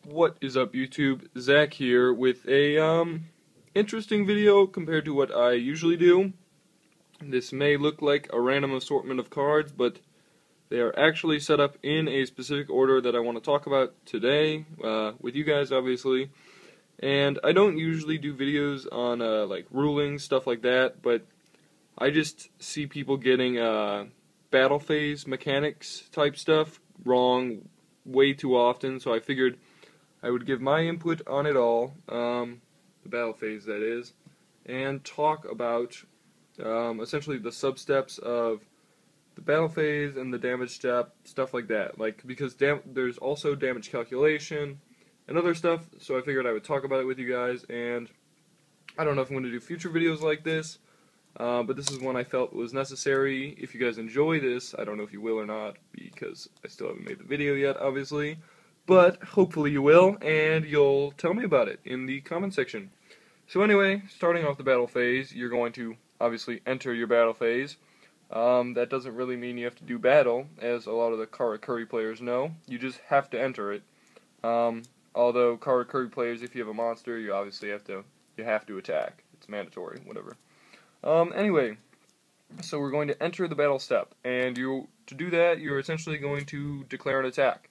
What is up, YouTube? Zach here with a interesting video compared to what I usually do. This may look like a random assortment of cards, but they are actually set up in a specific order that I want to talk about today with you guys, obviously. And I don't usually do videos on like rulings, stuff like that, but I just see people getting battle phase mechanics type stuff wrong way too often, so I figured I would give my input on it all, the battle phase that is, and talk about essentially the sub-steps of the battle phase and the damage step, stuff like that. Like, because there's also damage calculation and other stuff, so I figured I would talk about it with you guys, and I don't know if I'm going to do future videos like this, but this is one I felt was necessary. If you guys enjoy this, I don't know if you will or not, because I still haven't made the video yet, obviously. But hopefully you will, and you'll tell me about it in the comment section. So anyway, starting off the battle phase, you're going to obviously enter your battle phase. That doesn't really mean you have to do battle, as a lot of the Karakuri players know. You just have to enter it. Although Karakuri players, if you have a monster, you obviously have to attack. It's mandatory, whatever. Anyway, so we're going to enter the battle step, and to do that, you're essentially going to declare an attack.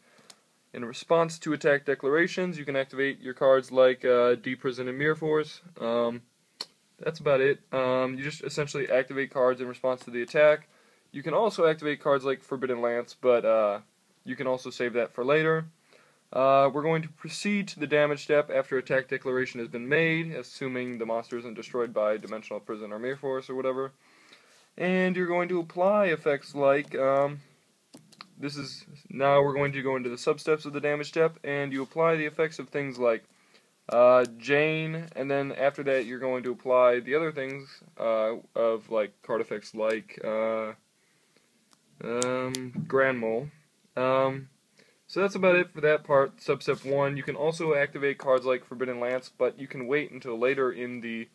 In response to attack declarations, you can activate your cards like Deep Prison and Mirror Force. That's about it. You just essentially activate cards in response to the attack. You can also activate cards like Forbidden Lance, but you can also save that for later. We're going to proceed to the damage step after attack declaration has been made, assuming the monster isn't destroyed by Dimensional Prison or Mirror Force or whatever. And you're going to apply effects like... Now we're going to go into the sub-steps of the damage step, and you apply the effects of things like Jane, and then after that you're going to apply the other things of like card effects like Grand Mole. So that's about it for that part, sub-step 1. You can also activate cards like Forbidden Lance, but you can wait until later in the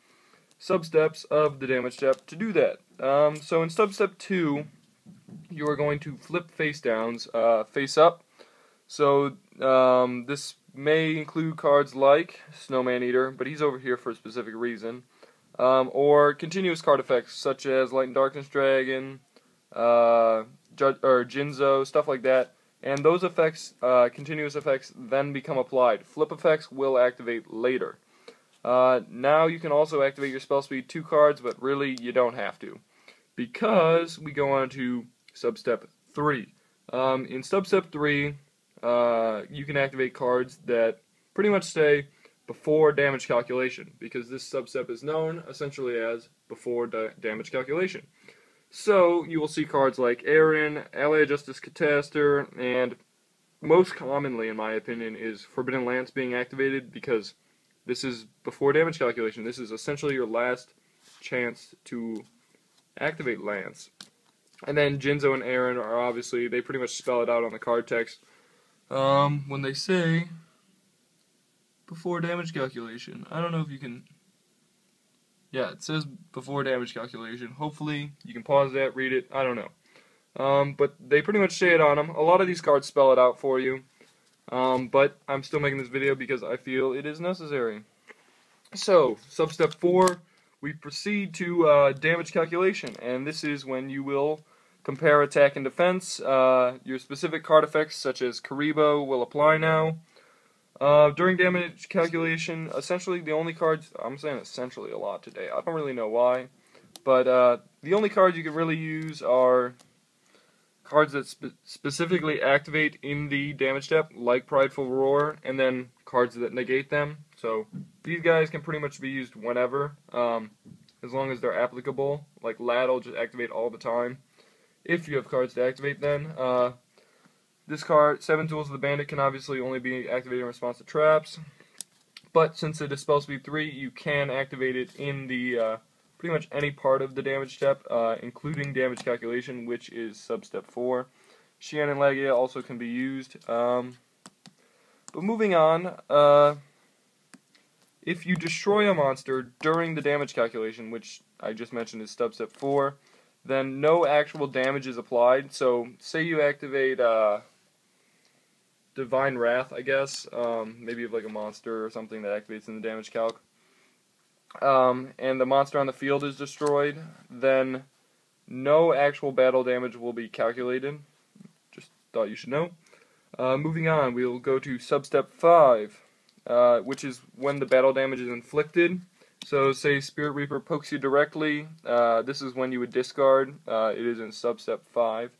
sub-steps of the damage step to do that. So in sub-step 2, you are going to flip face downs, face up. So this may include cards like Snowman Eater, but he's over here for a specific reason. Or continuous card effects such as Light and Darkness Dragon, or Jinzo, stuff like that. And those effects, continuous effects, then become applied. Flip effects will activate later. Now you can also activate your spell speed 2 cards, but really you don't have to, because we go on to Substep 3. In Substep 3, you can activate cards that pretty much say before damage calculation, because this substep is known essentially as before damage calculation. So you will see cards like Aaron, Ally Justice Cataster, and most commonly, in my opinion, is Forbidden Lance being activated, because this is before damage calculation. This is essentially your last chance to activate Lance. And then Jinzo and Aaron are obviously, they pretty much spell it out on the card text when they say before damage calculation. I don't know if you can... Yeah, it says before damage calculation. Hopefully you can pause that, read it, I don't know. But they pretty much say it on them. A lot of these cards spell it out for you. But I'm still making this video because I feel it is necessary. So, Substep 4, we proceed to damage calculation, and this is when you will compare attack and defense. Your specific card effects, such as Karibo, will apply now. During damage calculation, essentially the only cards, I'm saying essentially a lot today, I don't really know why, but the only cards you can really use are cards that specifically activate in the damage step, like Prideful Roar, and then cards that negate them. So these guys can pretty much be used whenever, as long as they're applicable. Like Lad will just activate all the time, if you have cards to activate then. This card, 7 Tools of the Bandit, can obviously only be activated in response to traps, but since it is spell speed 3, you can activate it in the pretty much any part of the damage step, including damage calculation, which is sub-step 4. Xian and Lagia also can be used. But moving on, if you destroy a monster during the damage calculation, which I just mentioned is sub-step 4, then no actual damage is applied. So say you activate Divine Wrath, I guess. Maybe of like a monster or something that activates in the damage calc. And the monster on the field is destroyed, then no actual battle damage will be calculated. Just thought you should know. Moving on, we'll go to substep 5, which is when the battle damage is inflicted. So say Spirit Reaper pokes you directly, this is when you would discard. It is in substep 5.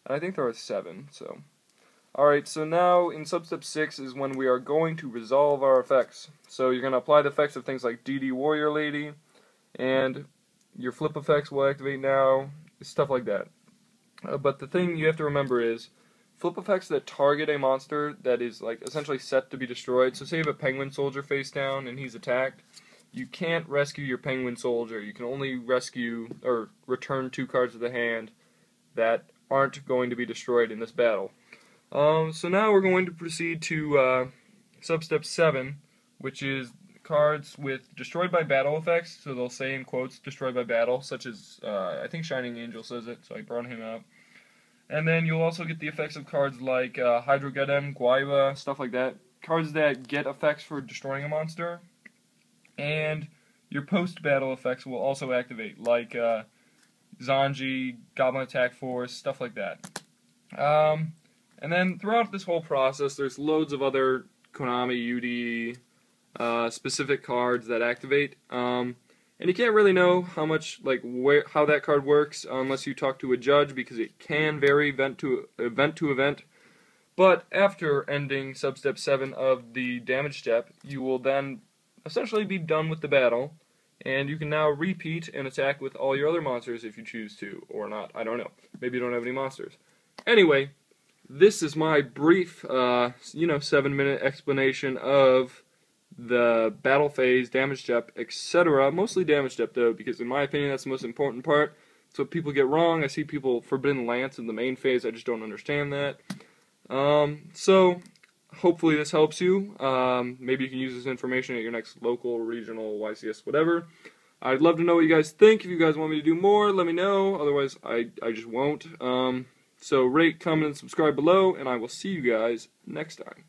And I think there are 7, so... Alright, so now in substep 6 is when we are going to resolve our effects. So you're going to apply the effects of things like DD Warrior Lady, and your flip effects will activate now, stuff like that. But the thing you have to remember is, flip effects that target a monster that is like essentially set to be destroyed. So say you have a Penguin Soldier face down and he's attacked, you can't rescue your Penguin Soldier. You can only rescue or return 2 cards to the hand that aren't going to be destroyed in this battle. So now we're going to proceed to substep 7, which is cards with destroyed by battle effects. So they'll say in quotes destroyed by battle, such as I think Shining Angel says it, so I brought him up. And then you'll also get the effects of cards like Hydrogeddon, Guaiba, stuff like that. Cards that get effects for destroying a monster. And your post-battle effects will also activate, like Zanji, Goblin Attack Force, stuff like that. And then throughout this whole process, there's loads of other Konami UD specific cards that activate. And you can't really know how much, like, how that card works unless you talk to a judge, because it can vary event to event. But after ending substep 7 of the damage step, you will then essentially be done with the battle, and you can now repeat and attack with all your other monsters if you choose to, or not. I don't know. Maybe you don't have any monsters. Anyway, this is my brief, 7-minute explanation of the battle phase, damage step, etc. Mostly damage step, though, because in my opinion that's the most important part. It's what people get wrong. I see people Forbidden Lance in the main phase. I just don't understand that. So, hopefully this helps you. Maybe you can use this information at your next local, regional, YCS, whatever. I'd love to know what you guys think. If you guys want me to do more, let me know. Otherwise, I just won't. So rate, comment, and subscribe below, and I will see you guys next time.